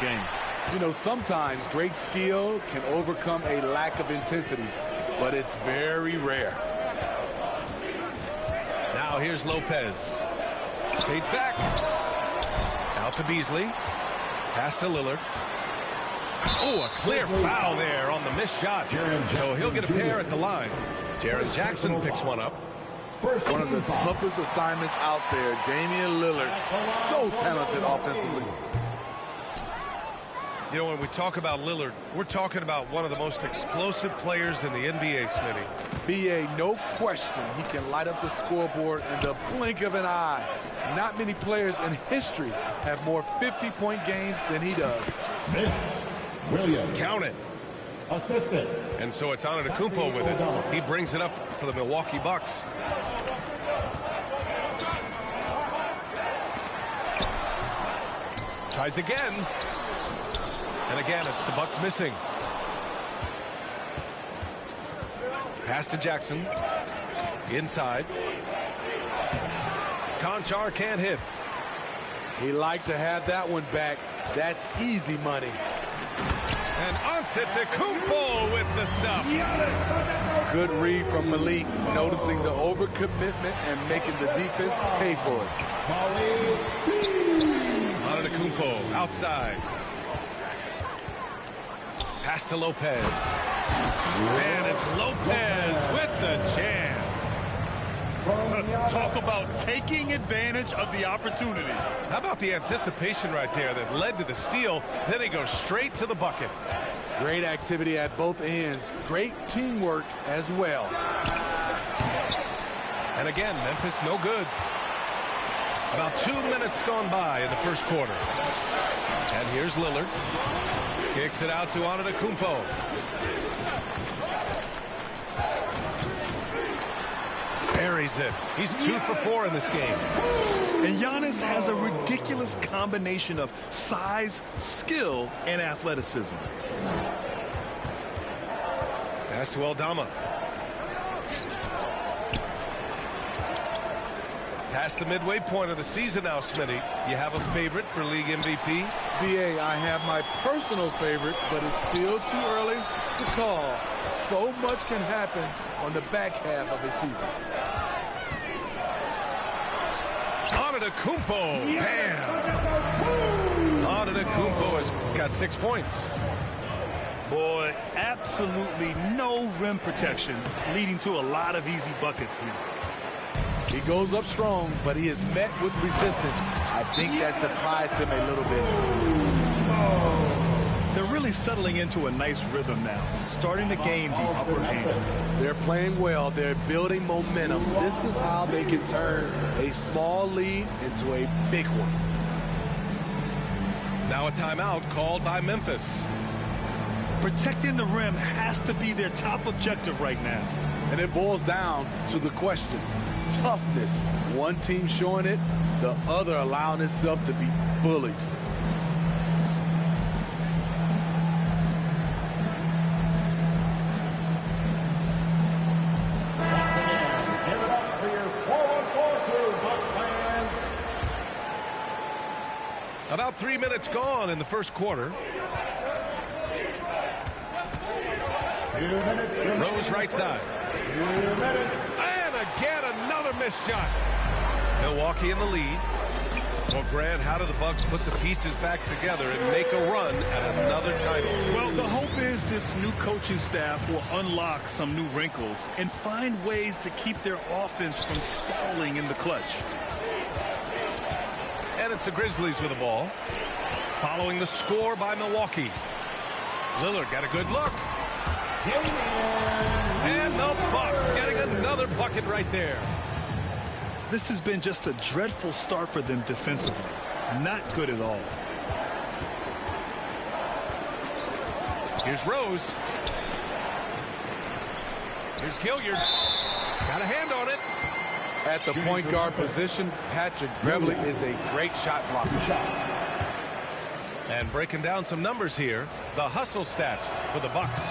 game. You know, sometimes great skill can overcome a lack of intensity, but it's very rare. Now here's Lopez. Fades back. Out to Beasley. Pass to Lillard. Oh, a clear foul there on the missed shot. So he'll get a pair at the line. Jaren Jackson picks one up. One of the toughest assignments out there. Damian Lillard, so talented offensively. You know, when we talk about Lillard, we're talking about one of the most explosive players in the NBA, Smitty. B.A., no question, he can light up the scoreboard in the blink of an eye. Not many players in history have more 50-point games than he does. Williams. Count it. Assistant. And so it's Antetokounmpo with it. He brings it up for the Milwaukee Bucks. Tries again. And again, it's the Bucks missing. Pass to Jackson. Inside. Conchar can't hit. He liked to have that one back. That's easy money. And Antetokounmpo with the stuff. Good read from Malik, noticing the overcommitment and making the defense pay for it. Antetokounmpo outside. Pass to Lopez. And it's Lopez with the jam. Talk about taking advantage of the opportunity. How about the anticipation right there that led to the steal? Then he goes straight to the bucket. Great activity at both ends. Great teamwork as well. And again, Memphis no good. About 2 minutes gone by in the first quarter. And here's Lillard. Kicks it out to Antetokounmpo. Buries it. He's 2 for 4 in this game. And Giannis has a ridiculous combination of size, skill, and athleticism. Pass to Aldama. Past the midway point of the season now, Smitty. You have a favorite for league MVP? B.A., I have my personal favorite, but it's still too early to call. So much can happen on the back half of a season. Antetokounmpo, bam! Antetokounmpo has got 6 points. Boy, absolutely no rim protection, leading to a lot of easy buckets here. He goes up strong, but he is met with resistance. I think that surprised him a little bit. They're really settling into a nice rhythm now, starting to gain the upper hand. They're playing well. They're building momentum. This is how they can turn a small lead into a big one. Now a timeout called by Memphis. Protecting the rim has to be their top objective right now. And it boils down to the question. Toughness. One team showing it, the other allowing itself to be bullied. About 3 minutes gone in the first quarter. Rose right side. And again, another missed shot. Milwaukee in the lead. Well, Grant, how do the Bucks put the pieces back together and make a run at another title? Well, the hope is this new coaching staff will unlock some new wrinkles and find ways to keep their offense from stalling in the clutch. And it's the Grizzlies with the ball. Following the score by Milwaukee. Lillard got a good look. And the Bucks getting another bucket right there. This has been just a dreadful start for them defensively. Not good at all. Here's Rose. Here's Gilliard. Got a hand on it. At the point guard position, Patrick Beverly is a great shot blocker. And breaking down some numbers here, the hustle stats for the Bucks.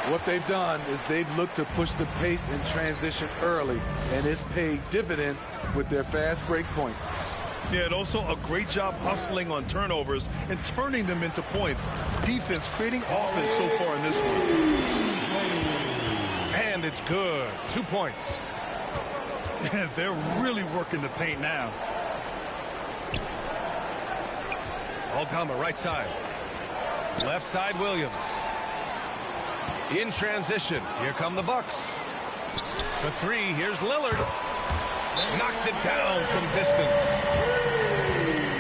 What they've done is they've looked to push the pace in transition early, and it's paid dividends with their fast break points. Yeah, and also a great job hustling on turnovers and turning them into points. Defense creating offense so far in this one. And it's good. 2 points. They're really working the paint now. Aldama right side. Left side Williams. In transition. Here come the Bucks. For three, here's Lillard. Knocks it down from distance.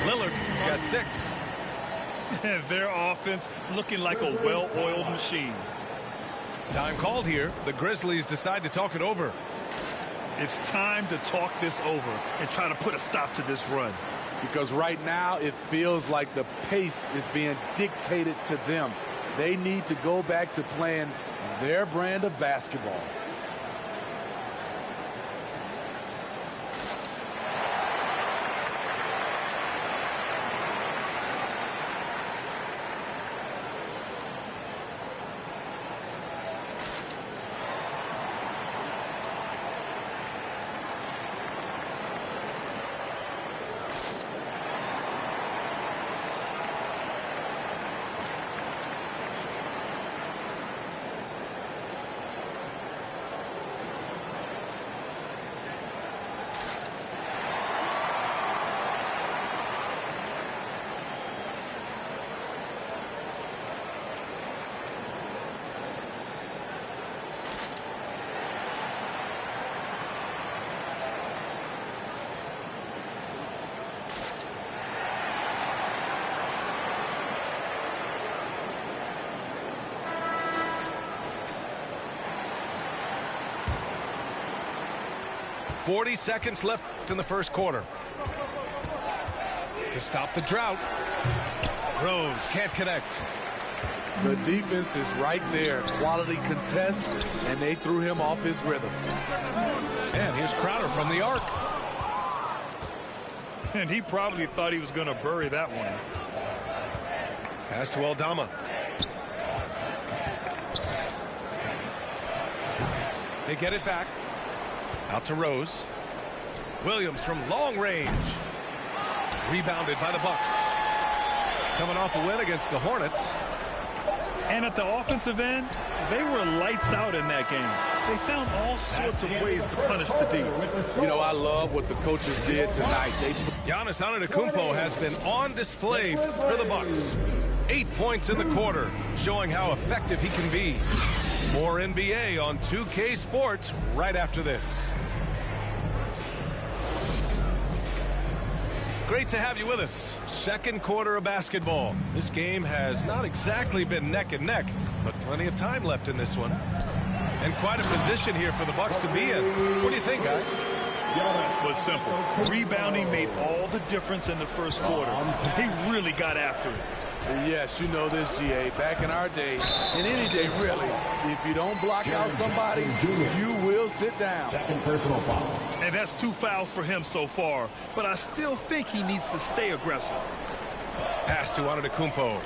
Lillard got 6. Their offense looking like a well-oiled machine. Time called here. The Grizzlies decide to talk it over. It's time to talk this over and try to put a stop to this run. Because right now it feels like the pace is being dictated to them. They need to go back to playing their brand of basketball. .40 seconds left in the first quarter. To stop the drought. Rose can't connect. The defense is right there. Quality contest, and they threw him off his rhythm. And here's Crowder from the arc. And he probably thought he was going to bury that one. Pass to Aldama. They get it back. Out to Rose. Williams from long range. Rebounded by the Bucks. Coming off a win against the Hornets. And at the offensive end, they were lights out in that game. They found all sorts of ways to punish the D. You know, I love what the coaches did tonight. Giannis Antetokounmpo has been on display for the Bucks. 8 points in the quarter, showing how effective he can be. More NBA on 2K Sports right after this. Great to have you with us. Second quarter of basketball. This game has not exactly been neck and neck, but plenty of time left in this one. And quite a position here for the Bucks to be in. What do you think, guys? It was simple. Rebounding made all the difference in the first quarter. They really got after it. Yes, you know this, GA. Back in our day, in any day really, if you don't block out somebody, you will sit down. Second personal foul. And that's 2 fouls for him so far. But I still think he needs to stay aggressive. Pass to Antetokounmpo.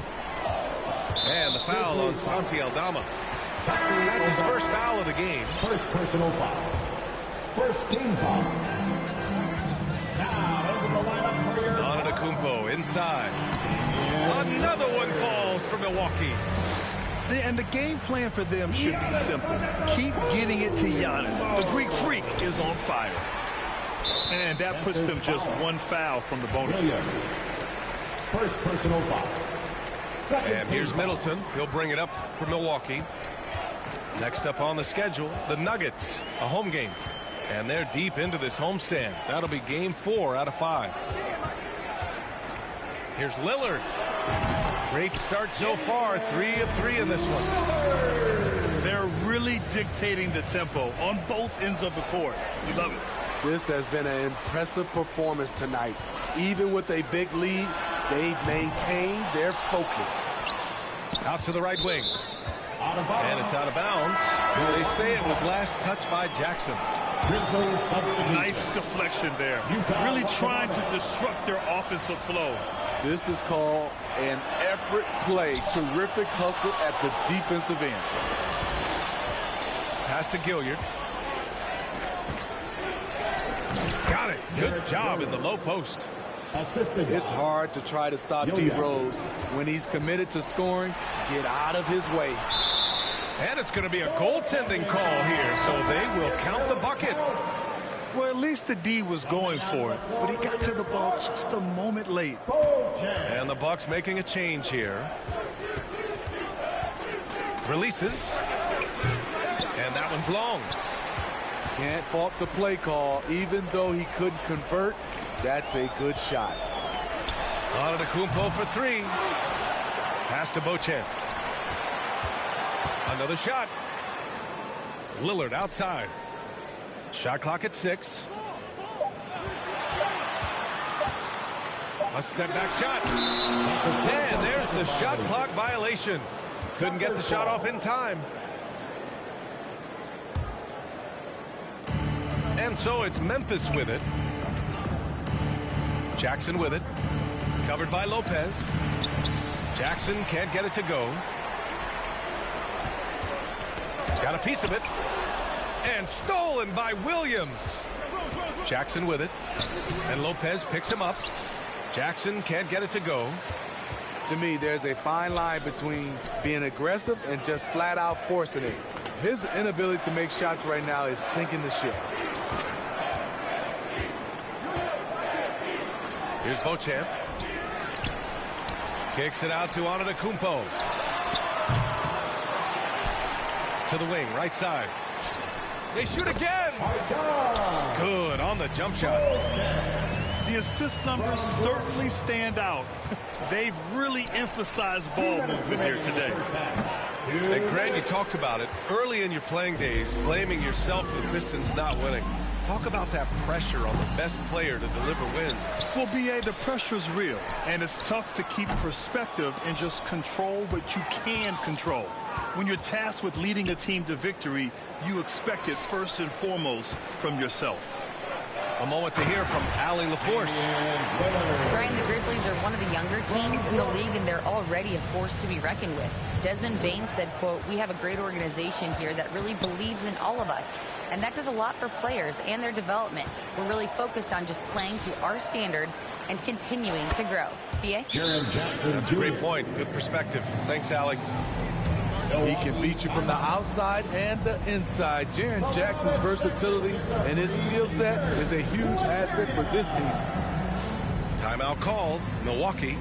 And the foul on Santi Aldama. That's his first foul of the game. First personal foul. First team foul. Now into the lineup for your Antetokounmpo inside. Another one falls for Milwaukee. And the game plan for them should be simple. Keep getting it to Giannis. The Greek freak is on fire. And that puts them just 1 foul from the bonus. First personal foul. And here's Middleton. He'll bring it up for Milwaukee. Next up on the schedule, the Nuggets, a home game. And they're deep into this homestand. That'll be game 4 out of 5. Here's Lillard. Great start so far. 3 of 3 in this one. They're really dictating the tempo on both ends of the court. We love it. This has been an impressive performance tonight. Even with a big lead, they've maintained their focus. Out to the right wing. And it's out of bounds. They say it was last touched by Jackson. Nice deflection there. Really trying to disrupt their offensive flow. This is called an effort play. Terrific hustle at the defensive end. Pass to Gilliard. Got it. Good job in the low post. Assistant It's foul. hard to try to stop D. Rose when he's committed to scoring. Get out of his way. And it's going to be a goaltending call here, so they will count the bucket. Well, at least the D was going for it, but he got to the ball just a moment late. And the Bucks making a change here. Releases. And that one's long. Can't fault the play call. Even though he couldn't convert, that's a good shot. Antetokounmpo for three. Pass to Beauchamp. Another shot. Lillard outside. Shot clock at 6. A step back shot. And there's the shot clock violation. Couldn't get the shot off in time. And so it's Memphis with it. Jackson with it. Covered by Lopez. Jackson can't get it to go. Got a piece of it. And stolen by Williams. Jackson with it. And Lopez picks him up. Jackson can't get it to go. To me, there's a fine line between being aggressive and just flat out forcing it. His inability to make shots right now is sinking the ship. Here's Beauchamp. Kicks it out to Antetokounmpo. To the wing, right side. They shoot again. Good on the jump shot. The assist numbers certainly stand out. They've really emphasized ball movement here today. And Grant, you talked about it early in your playing days, blaming yourself for the Pistons not winning. Talk about that pressure on the best player to deliver wins. Well, B.A., the pressure's real, and it's tough to keep perspective and just control what you can control. When you're tasked with leading a team to victory, you expect it first and foremost from yourself. A moment to hear from Allie LaForce. Brian, the Grizzlies are one of the younger teams in the league, and they're already a force to be reckoned with. Desmond Bain said, quote, "We have a great organization here that really believes in all of us. And that does a lot for players and their development. We're really focused on just playing to our standards and continuing to grow." B.A.? That's a great point. Good perspective. Thanks, Allie. He can beat you from the outside and the inside. Jaren Jackson's versatility and his skill set is a huge asset for this team. Timeout called. Milwaukee.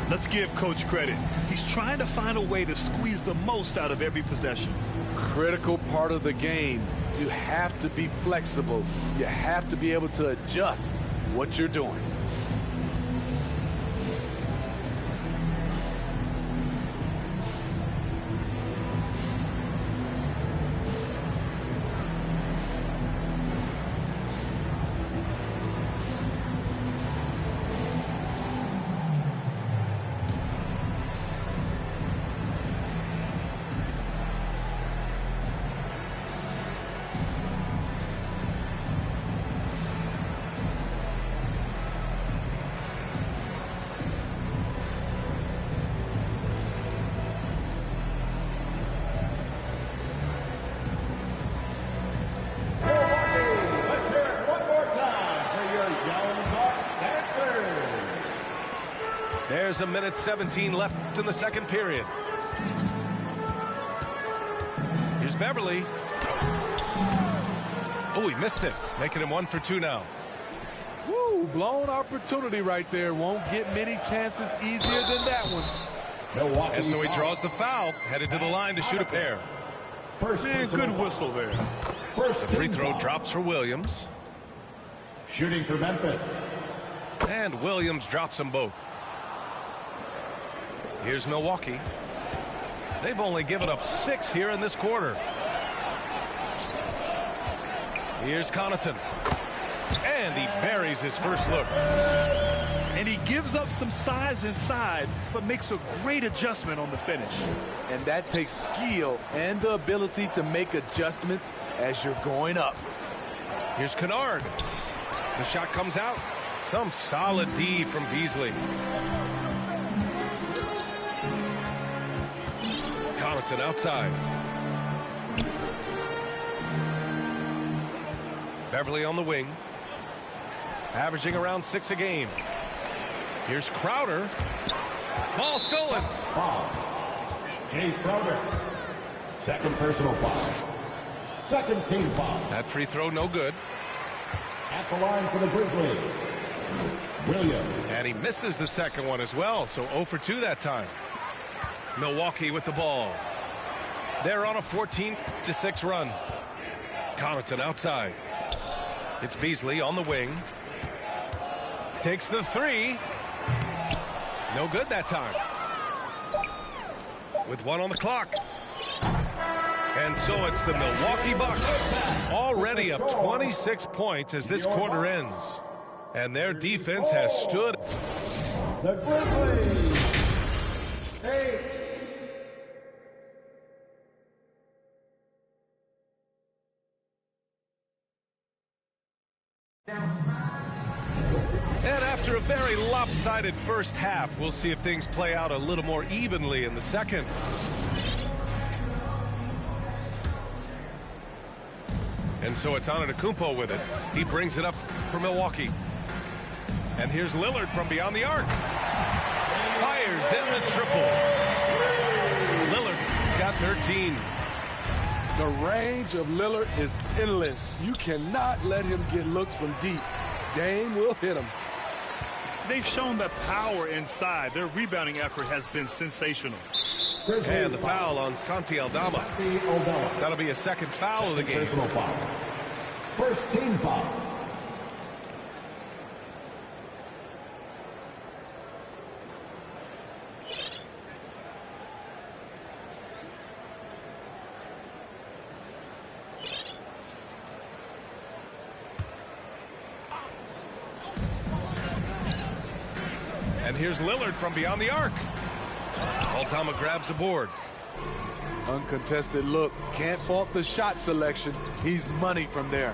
Let's give Coach credit. He's trying to find a way to squeeze the most out of every possession. Critical part of the game. You have to be flexible. You have to be able to adjust what you're doing. There's a minute 17 left in the second period. Here's Beverly. Oh, he missed it. Making him 1 for 2 now. Woo, blown opportunity right there. Won't get many chances easier than that one. Milwaukee. And so he draws the foul, headed to the line to shoot a pair. Man, good whistle there. The free throw drops for Williams. Shooting for Memphis. And Williams drops them both. Here's Milwaukee. They've only given up 6 here in this quarter. Here's Connaughton. And he buries his first look. And he gives up some size inside, but makes a great adjustment on the finish. And that takes skill and the ability to make adjustments as you're going up. Here's Kennard. The shot comes out. Some solid D from Beasley. Connaughton outside. Beverly on the wing. Averaging around 6 a game. Here's Crowder. Ball stolen. Foul. Jay Crowder. Second personal foul. Second team foul. That free throw no good. At the line for the Grizzlies, Williams. And he misses the second one as well, so 0 for 2 that time. Milwaukee with the ball. They're on a 14-6 run. Connaughton outside. It's Beasley on the wing. Takes the three. No good that time. With 1 on the clock. And so it's the Milwaukee Bucks, already up 26 points as this quarter ends. And their defense has stood. The Grizzlies. 8. And after a very lopsided first half, we'll see if things play out a little more evenly in the second. And so it's Antetokounmpo with it. He brings it up for Milwaukee. And here's Lillard from beyond the arc. Fires in the triple. Lillard's got 13. The range of Lillard is endless. You cannot let him get looks from deep. Dame will hit him. They've shown the power inside. Their rebounding effort has been sensational. And the foul on Santi Aldama. That'll be a second foul of the game. Personal foul. First team foul. And here's Lillard from beyond the arc. Aldama grabs the board. Uncontested look. Can't fault the shot selection. He's money from there.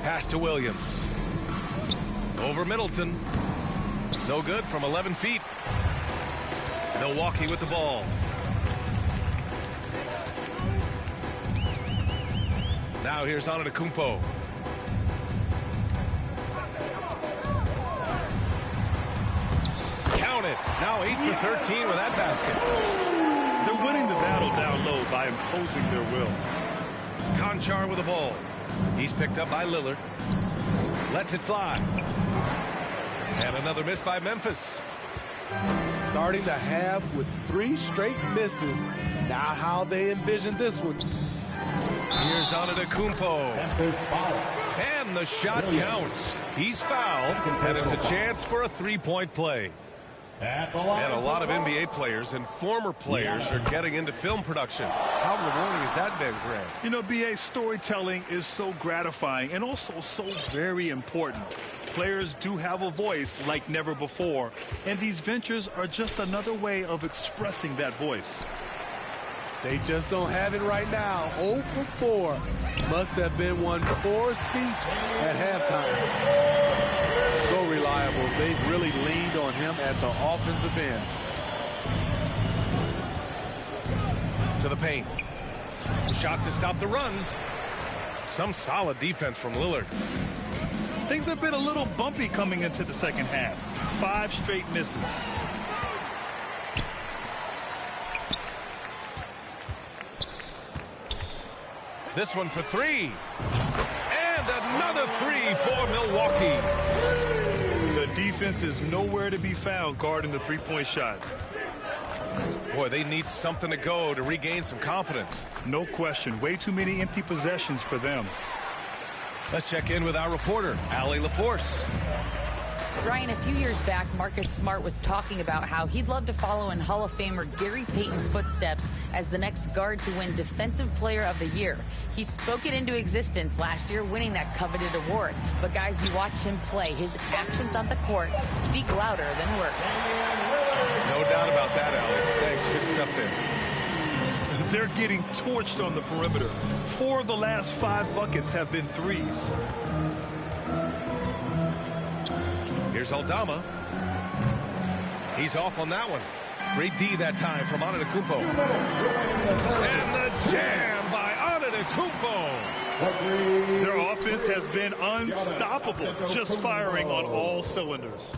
Pass to Williams. Over Middleton. No good from 11 feet. Milwaukee with the ball. Now here's Antetokounmpo. Count it. Now 8 for 13 with that basket. They're winning the battle down low by imposing their will. Conchar with the ball. He's picked up by Lillard. Lets it fly. And another miss by Memphis. Starting the half with 3 straight misses. Now how they envision this one. Here's Antetokounmpo. And the shot counts. He's fouled, and it's a chance for a three-point play. And a lot of NBA players and former players are getting into film production. How rewarding has that been, Greg? You know, BA, storytelling is so gratifying and also so very important. Players do have a voice like never before, and these ventures are just another way of expressing that voice. They just don't have it right now. 0 for 4. Must have been one poor speech at halftime. So reliable. They've really leaned on him at the offensive end. To the paint. Shot to stop the run. Some solid defense from Lillard. Things have been a little bumpy coming into the second half. 5 straight misses. This one for 3. And another 3 for Milwaukee. The defense is nowhere to be found guarding the three-point shot. Boy, they need something to go to regain some confidence. No question. Way too many empty possessions for them. Let's check in with our reporter, Allie LaForce. Ryan, a few years back, Marcus Smart was talking about how he'd love to follow in Hall of Famer Gary Payton's footsteps as the next guard to win Defensive Player of the Year. He spoke it into existence last year, winning that coveted award. But guys, you watch him play. His actions on the court speak louder than words. No doubt about that, Allie. Thanks. Good stuff there. They're getting torched on the perimeter. 4 of the last 5 buckets have been threes. Here's Aldama. He's off on that one. Great D that time from Antetokounmpo. And the jam by Antetokounmpo. Their offense has been unstoppable, just firing on all cylinders.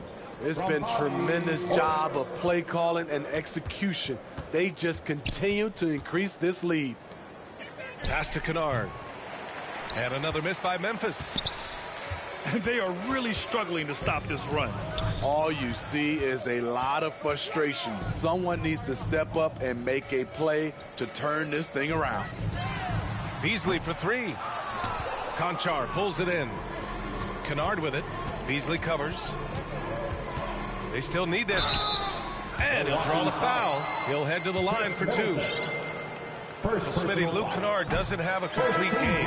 It's been tremendous job of play calling and execution. They just continue to increase this lead. Pass to Kennard. And another miss by Memphis. And they are really struggling to stop this run. All you see is a lot of frustration. Someone needs to step up and make a play to turn this thing around. Beasley for three. Conchar pulls it in. Kennard with it. Beasley covers. They still need this. And he'll draw the foul. He'll head to the line for two. Smitty, Luke Kennard doesn't have a complete game,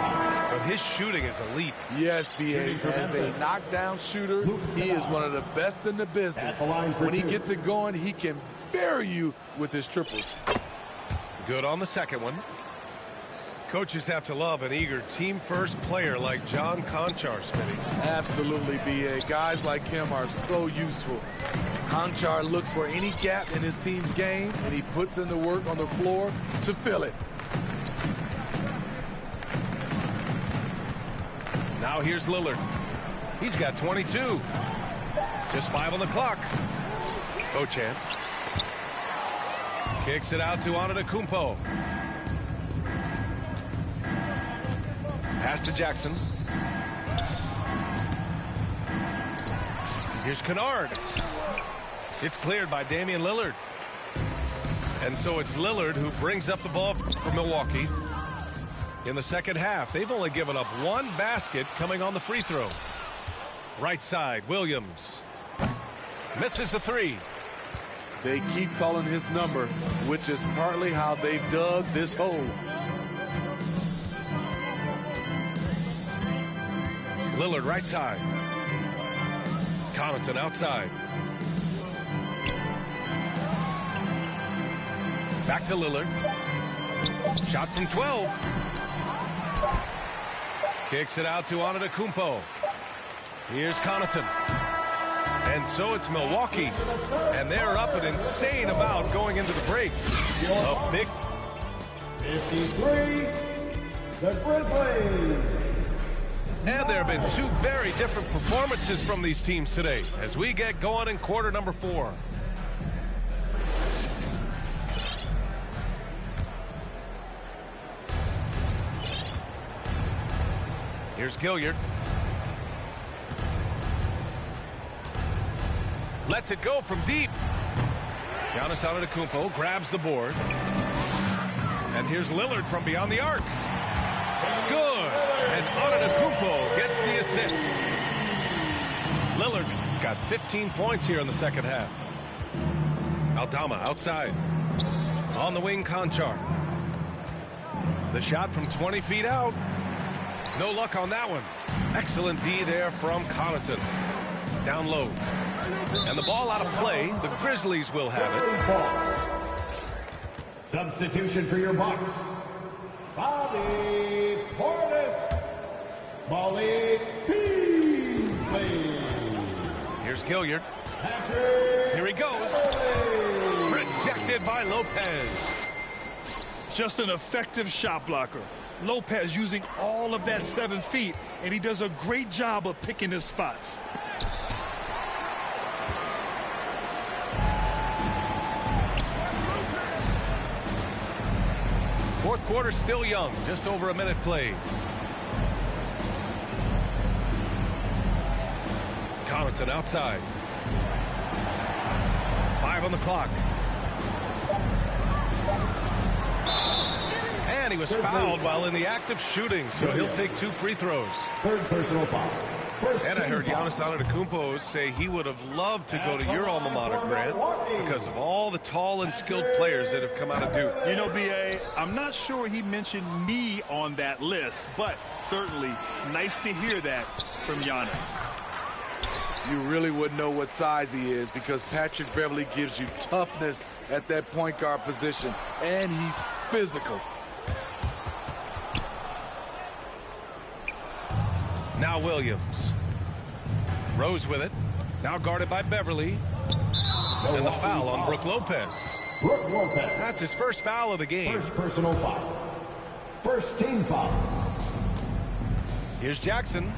but his shooting is elite. Yes, B.A. As a knockdown shooter, he is one of the best in the business. When he gets it going, he can bury you with his triples. Good on the second one. Coaches have to love an eager team-first player like John Conchar, Smitty. Absolutely, B.A. Guys like him are so useful. Conchar looks for any gap in his team's game, and he puts in the work on the floor to fill it. Now here's Lillard. He's got 22. Just 5 on the clock. Ochan. Kicks it out to Antetokounmpo. Pass to Jackson. Here's Kennard. It's cleared by Damian Lillard. And so it's Lillard who brings up the ball for Milwaukee. In the second half, they've only given up one basket coming on the free throw. Right side, Williams. Misses the three. They keep calling his number, which is partly how they've dug this hole. Lillard right side. Connaughton outside. Back to Lillard. Shot from 12. Kicks it out to Antetokounmpo. Here's Connaughton. And so it's Milwaukee. And they're up an insane amount going into the break. A big 53, the Grizzlies. And there have been two very different performances from these teams today as we get going in quarter number 4. Here's Gilliard. Lets it go from deep. Giannis Antetokounmpo grabs the board. And here's Lillard from beyond the arc. Good. And Antetokounmpo gets the assist. Lillard's got 15 points here in the second half. Aldama outside. On the wing, Conchar. The shot from 20 feet out. No luck on that one. Excellent D there from Connaughton. Down low. And the ball out of play. The Grizzlies will have it. Substitution for your Bucks. Bobby Portis. Molly Beasley. Here's Gilliard. Here he goes. Rejected by Lopez. Just an effective shot blocker. Lopez using all of that 7 feet, and he does a great job of picking his spots. Fourth quarter still young, just over a minute played. Connaughton outside. 5 on the clock. And he was fouled while in the act of shooting, so he'll take 2 free throws. Third personal foul. And I heard Giannis Antetokounmpo say he would have loved to go to your alma mater, Grant, because of all the tall and skilled players that have come out of Duke. You know, B.A., I'm not sure he mentioned me on that list, but certainly nice to hear that from Giannis. You really wouldn't know what size he is because Patrick Beverley gives you toughness at that point guard position, and he's physical. Now Williams. Rose with it. Now guarded by Beverley. And the foul on Brook Lopez. Brook Lopez. That's his first foul of the game. First personal foul. First team foul. Here's Jackson.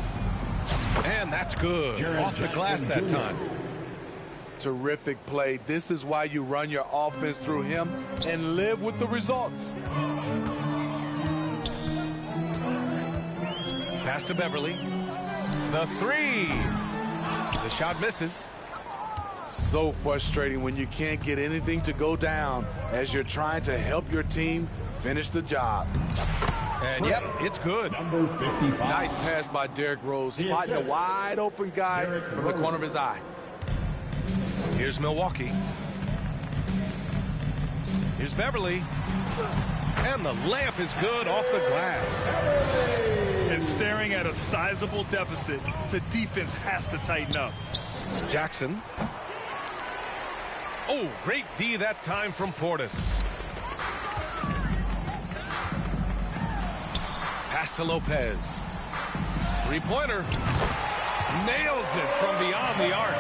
And that's good. Off the glass that time. Terrific play. This is why you run your offense through him and live with the results. Pass to Beverly. The three. The shot misses. So frustrating when you can't get anything to go down as you're trying to help your team finish the job. And yep, it's good. Number 55. Nice pass by Derrick Rose, spotting a wide open guy from the corner of his eye. Here's Milwaukee. Here's Beverly. And the layup is good off the glass. And staring at a sizable deficit, the defense has to tighten up. Jackson. Oh, great D that time from Portis. Pass to Lopez. Three-pointer. Nails it from beyond the arc.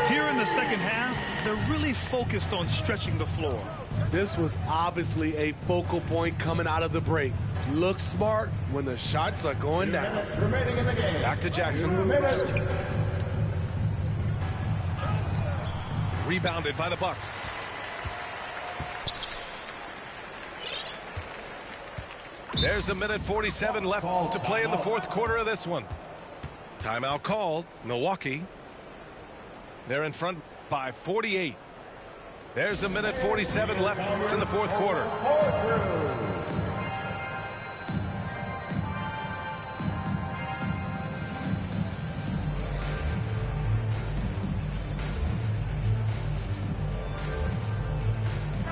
Here in the second half, they're really focused on stretching the floor. This was obviously a focal point coming out of the break. Look smart when the shots are going down. Remaining in the game. Back to Jackson. Rebounded by the Bucks. There's a minute 47 left to play in the fourth quarter of this one. Timeout called. Milwaukee. They're in front by 48. There's a minute 47 left in the fourth quarter.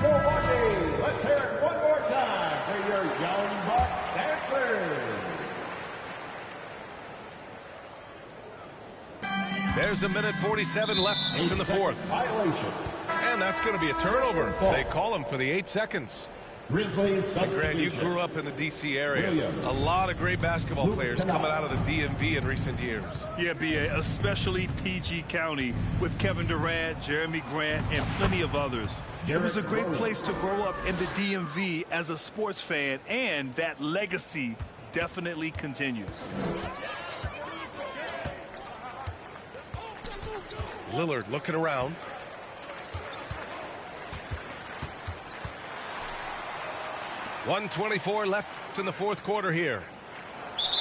Milwaukee, let's hear it one more time for your Young Bucks dancers. There's a minute 47 left in the fourth. Violation. And that's going to be a turnover. They call him for the 8 seconds. Grizzlies Grant, you substitution. grew up in the D.C. area. A lot of great basketball players coming out of the DMV in recent years. Yeah, B.A., especially PG County with Kevin Durant, Jeremy Grant, and plenty of others. It was a great place to grow up in the DMV as a sports fan, and that legacy definitely continues. Lillard looking around. .124 left in the fourth quarter here.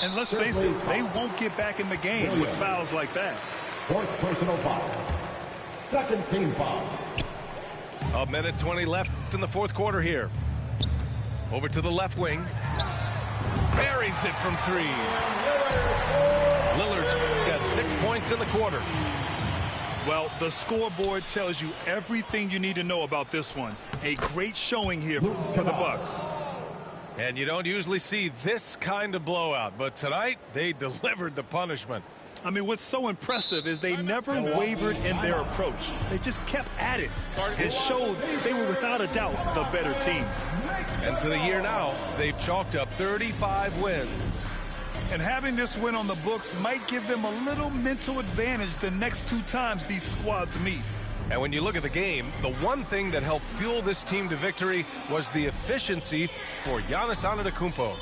And let's face it, they won't get back in the game with fouls like that. Fourth personal foul. Second team foul. A minute 20 left in the fourth quarter here. Over to the left wing. Buries it from three. Lillard's got 6 points in the quarter. Well, the scoreboard tells you everything you need to know about this one. A great showing here for the Bucks. And you don't usually see this kind of blowout, but tonight they delivered the punishment. I mean, what's so impressive is they never wavered in their approach. They just kept at it and showed they were without a doubt the better team. And for the year now, they've chalked up 35 wins. And having this win on the books might give them a little mental advantage the next 2 times these squads meet. And when you look at the game, the one thing that helped fuel this team to victory was the efficiency for Giannis Antetokounmpo.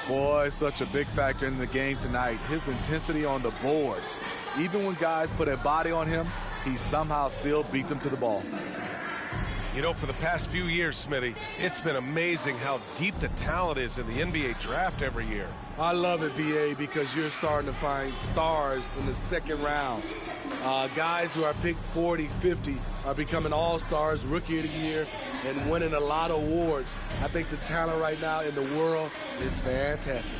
Boy, such a big factor in the game tonight. His intensity on the boards. Even when guys put a body on him, he somehow still beats them to the ball. You know, for the past few years, Smitty, it's been amazing how deep the talent is in the NBA draft every year. I love it, VA, because you're starting to find stars in the second round. Guys who are picked 40, 50 are becoming all-stars, rookie of the year, and winning a lot of awards. I think the talent right now in the world is fantastic.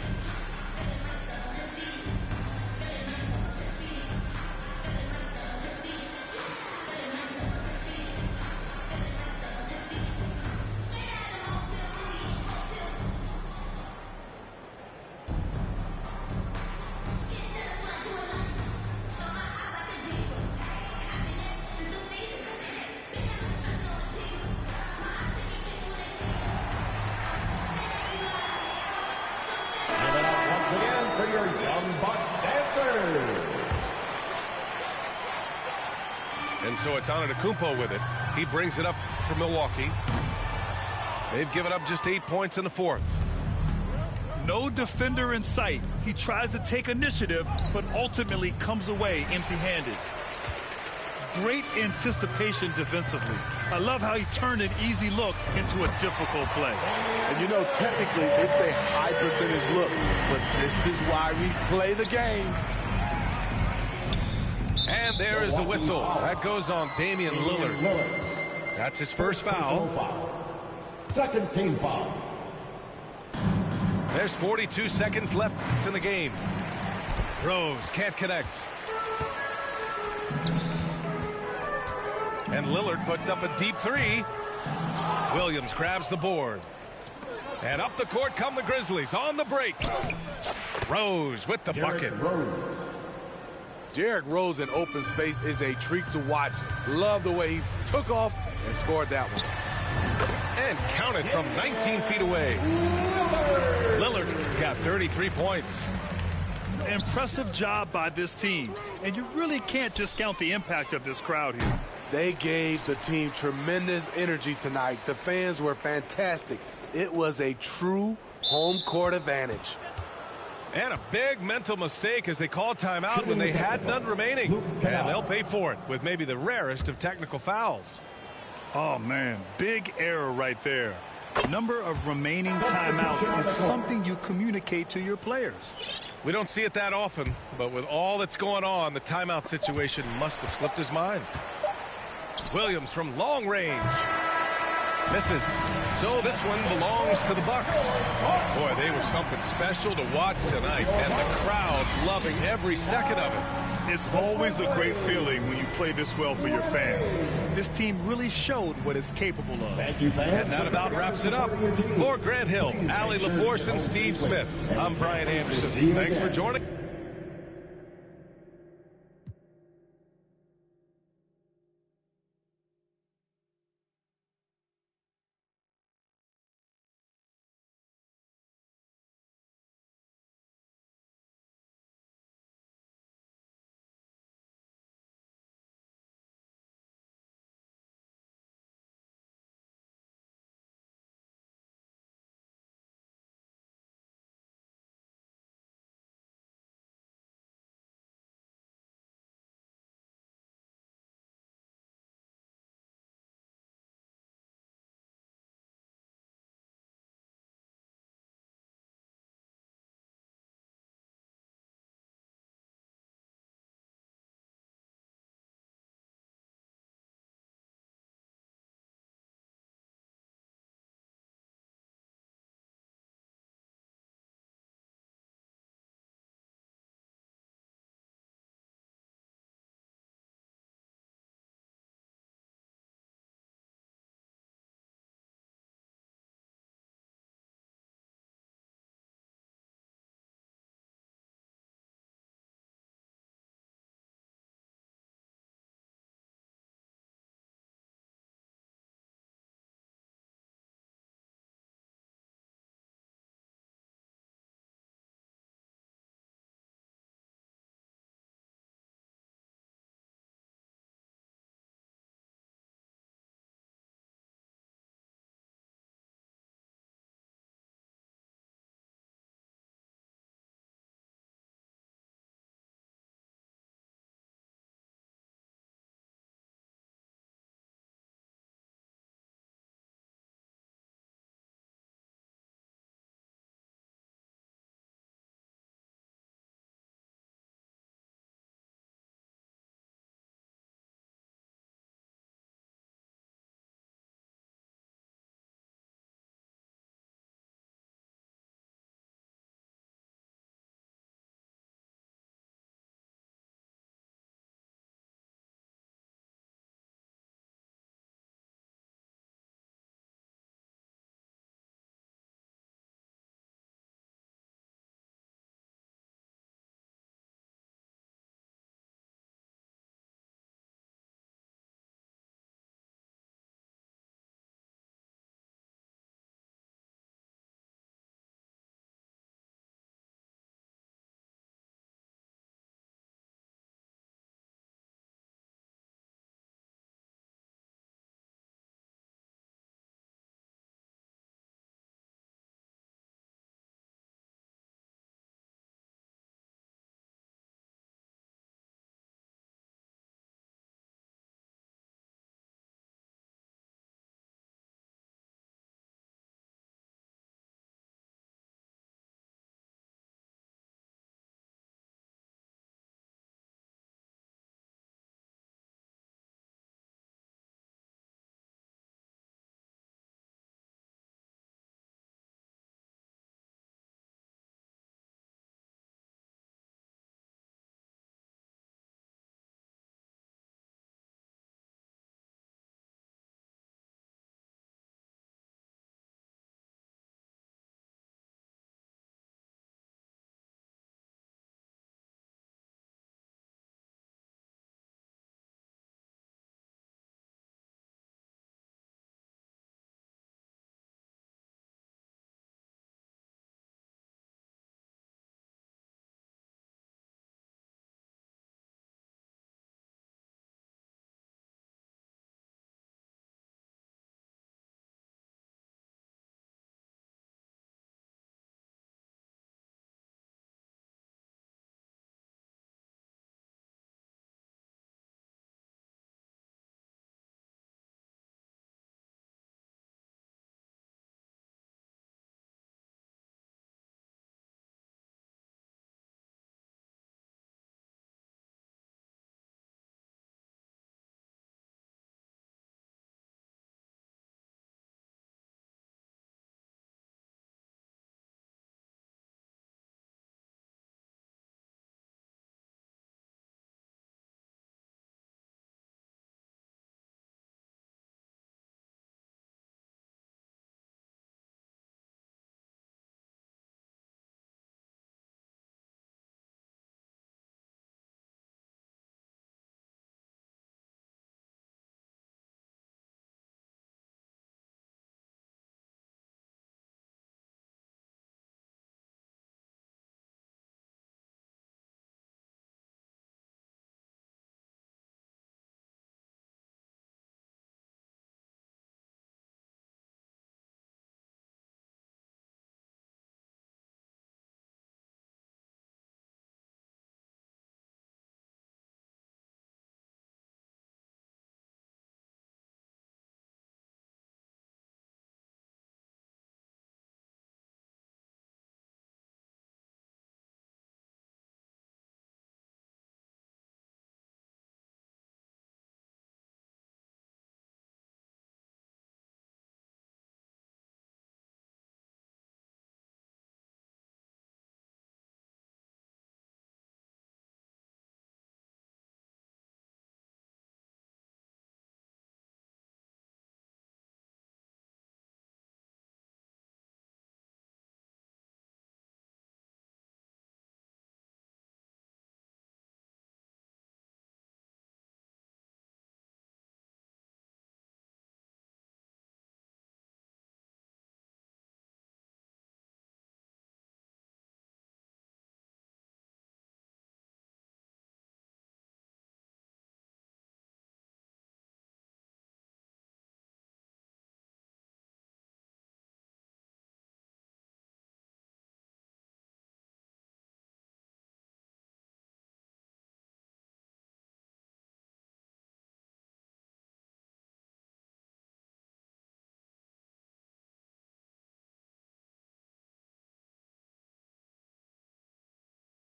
And so it's Antetokounmpo with it. He brings it up for Milwaukee. They've given up just 8 points in the fourth. No defender in sight. He tries to take initiative, but ultimately comes away empty-handed. Great anticipation defensively. I love how he turned an easy look into a difficult play. And you know, technically, it's a high percentage look, but this is why we play the game. And there is a whistle. That goes on Damian Lillard. That's his first foul. Second team foul. There's 42 seconds left in the game. Rose can't connect. And Lillard puts up a deep three. Williams grabs the board. And up the court come the Grizzlies on the break. Rose with the bucket. Derrick Rose in open space is a treat to watch. Love the way he took off and scored that one. And counted from 19 feet away. Lillard got 33 points. Impressive job by this team. And you really can't discount the impact of this crowd here. They gave the team tremendous energy tonight. The fans were fantastic. It was a true home court advantage. And a big mental mistake as they called timeout when they had none remaining. And they'll pay for it with maybe the rarest of technical fouls. Oh, man, big error right there. Number of remaining timeouts is something you communicate to your players. We don't see it that often, but with all that's going on, the timeout situation must have slipped his mind. Williams from long range. Misses. So this one belongs to the Bucks. Boy, they were something special to watch tonight, and the crowd loving every second of it. It's always a great feeling when you play this well for your fans. This team really showed what it's capable of. Thank you, fans. And that about wraps it up. For Grant Hill, Allie LaForce, and Steve Smith, I'm Brian Anderson. Thanks for joining.